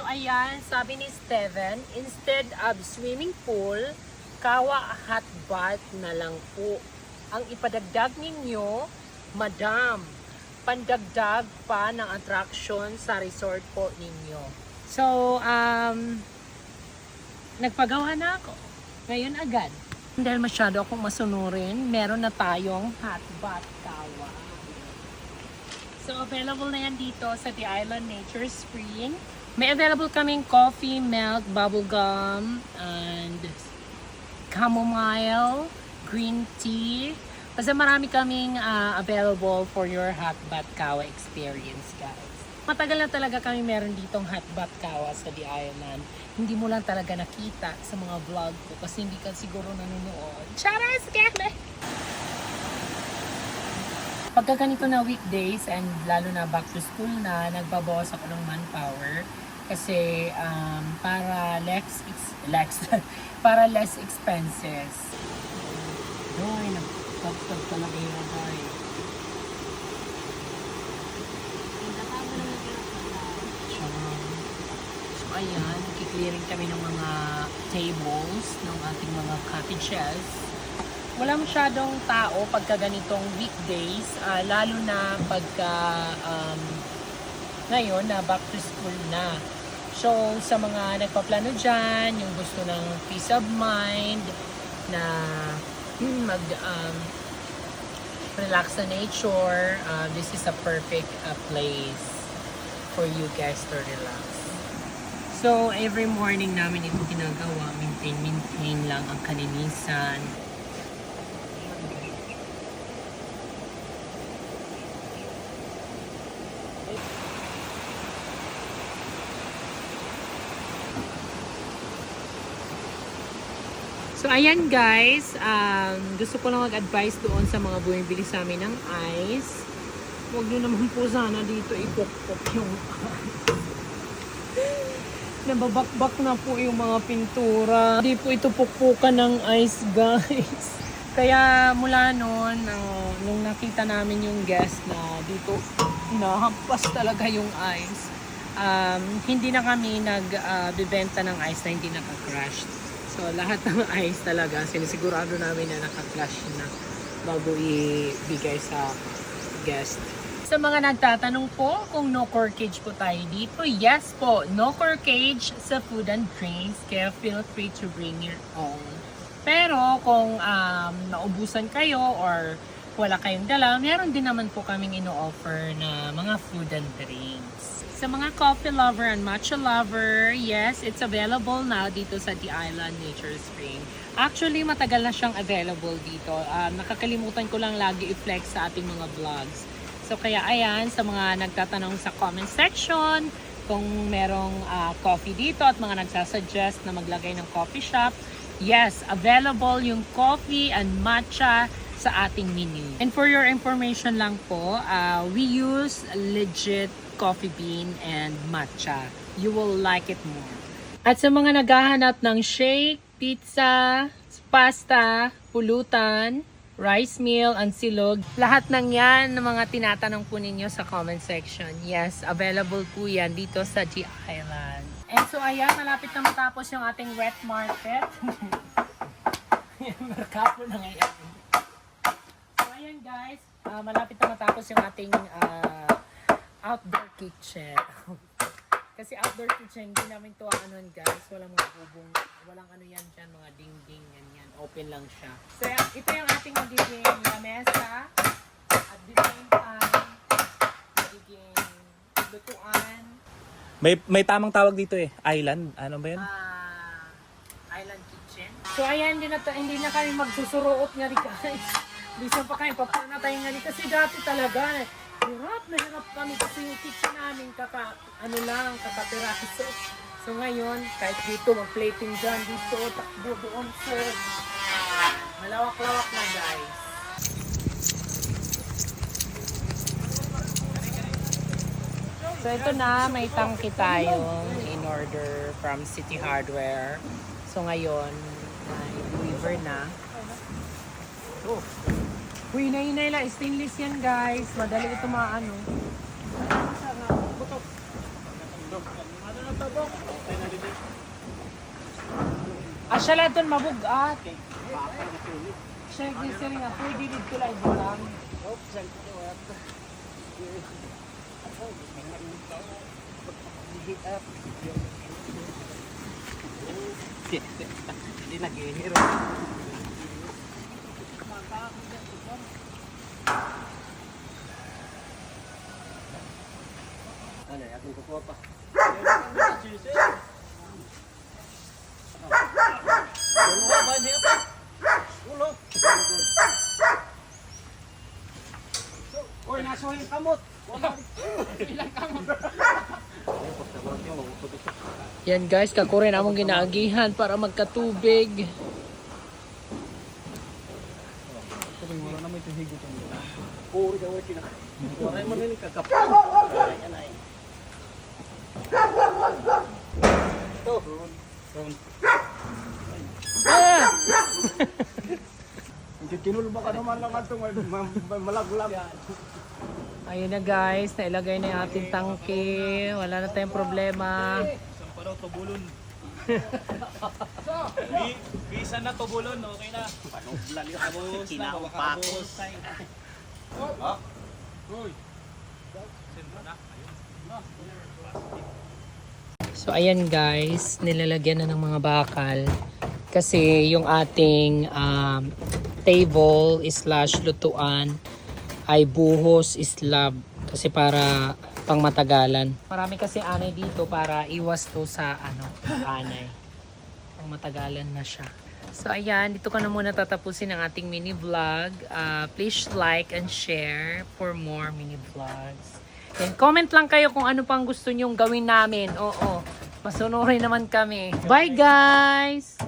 ayan, sabi ni Steven, instead of swimming pool, kawa hot bath na lang po. Ang ipadagdag ninyo, madam, pandagdag pa ng attraction sa resort po ninyo. So, nagpagawa na ako. Ngayon agad. Dahil masyado akong masunurin, meron na tayong hot bath kawa. So, available na yan dito sa The Island Nature Spring. May available kaming coffee, milk, bubblegum, and chamomile, green tea. Kasi marami kaming available for your hot bath kawa experience, guys. Matagal na talaga kami meron ditong hot bath kawa sa The Island. Hindi mo lang talaga nakita sa mga vlog ko kasi hindi ka siguro nanonood. Charas! Keme! Pagka ganito na weekdays and lalo na back to school na, nagbabawas ako ng manpower kasi para less expenses. Ay, nagtagtag talaga yung agay. So ayan, kiklearing kami ng mga tables ng ating mga cottages. Wala masyadong tao pagka ganitong weekdays, lalo na pagka ngayon na back to school na. So, sa mga nagpaplano dyan, yung gusto ng peace of mind, na relax sa nature, this is a perfect place for you guys to relax. So, every morning namin ito ginagawa, maintain lang ang kalinisan. So, ayan guys, gusto ko lang mag-advise doon sa mga bumibili sa amin ng ice. Huwag nyo naman po sana dito ipok-pok yung ice. Nababakbak na po yung mga pintura. Hindi po ito pukpukan ng ice, guys. Kaya mula noon, nung nakita namin yung guest na dito, nahampas talaga yung ice. Hindi na kami nagbibenta ng ice na hindi naka-crush. So, lahat ng ice talaga, sinisigurado namin na naka-flush na bago ibigay sa guest. Sa mga nagtatanong po kung no corkage po tayo dito, yes po, no corkage sa food and drinks, kaya feel free to bring your own. Pero kung naubusan kayo or wala kayong dala, meron din naman po kaming ino-offer na mga food and drinks. Sa mga coffee lover and matcha lover, yes, it's available now dito sa The Island Nature Spring. Actually, matagal na siyang available dito. Nakakalimutan ko lang lagi i-flex sa ating mga vlogs. So, kaya ayan, sa mga nagtatanong sa comment section, kung merong coffee dito at mga nagsasuggest na maglagay ng coffee shop, yes, available yung coffee and matcha sa ating menu. And for your information lang po, we use legit coffee bean and matcha. You will like it more. At sa mga naghahanap ng shake, pizza, pasta, pulutan, rice meal, and silog, lahat ng yan ng mga tinatanong po ninyo sa comment section. Yes, available po yan dito sa The Island. And so ayan, malapit na matapos yung ating wet market. Merkapo na ngayon. So ayan guys, malapit na matapos yung ating outdoor kitchen. Kasi outdoor kitchen, hindi namin to anon guys. Walang mga bubong, walang ano yan dyan, mga dingding, yan. Open lang siya. So ito yung ating magiging lamesa. At the same time, magiging lutuan. May tamang tawag dito eh. Island. Ano ba yun? Island kitchen. So ayan, hindi na kami magsusuruot nga rin guys. Bisa pa kami, papuna tayo nga rin. Kasi dati talaga, hirap kami kasi yung kitchen namin kakapiraso. So ngayon, kahit dito, mag-plating dyan, dito, takbo doon, sir. Malawak-lawak na guys. So ito na, may tangke tayo in order from City Hardware. So ngayon, deliver na. Oh. Uy, hinay lang. Stainless yan guys. Madali ito maano. Asya lang ito mabugat. Siya gising nga, pwede dito lang lang. Hindi nag-ihiro. Ano, aking kukuha pa. Uy, nasuhin kamot. Yan guys, kakurin among ginaagihan para magkatubig. Waray mo nila kakapal. Ah! Kinul ba ka naman lang itong malaglag. Ayun na guys, nailagay na yung ating tangke. Wala na tayong problema. Isang pa daw tubulon. Bisa na tubulon, okay na. Panublan yun. Abos na, abos. So ayan guys, nilalagyan na ng mga bakal. Kasi yung ating table slash lutuan ay buhos slab. Kasi para pang matagalan. Marami kasi anay dito para iwas to sa anay. Pang matagalan na siya. So ayan, dito ko na muna tatapusin ang ating mini vlog. Please like and share for more mini vlogs. And comment lang kayo kung ano pang gusto nyong gawin namin. Oo, masunurin naman kami. Bye guys!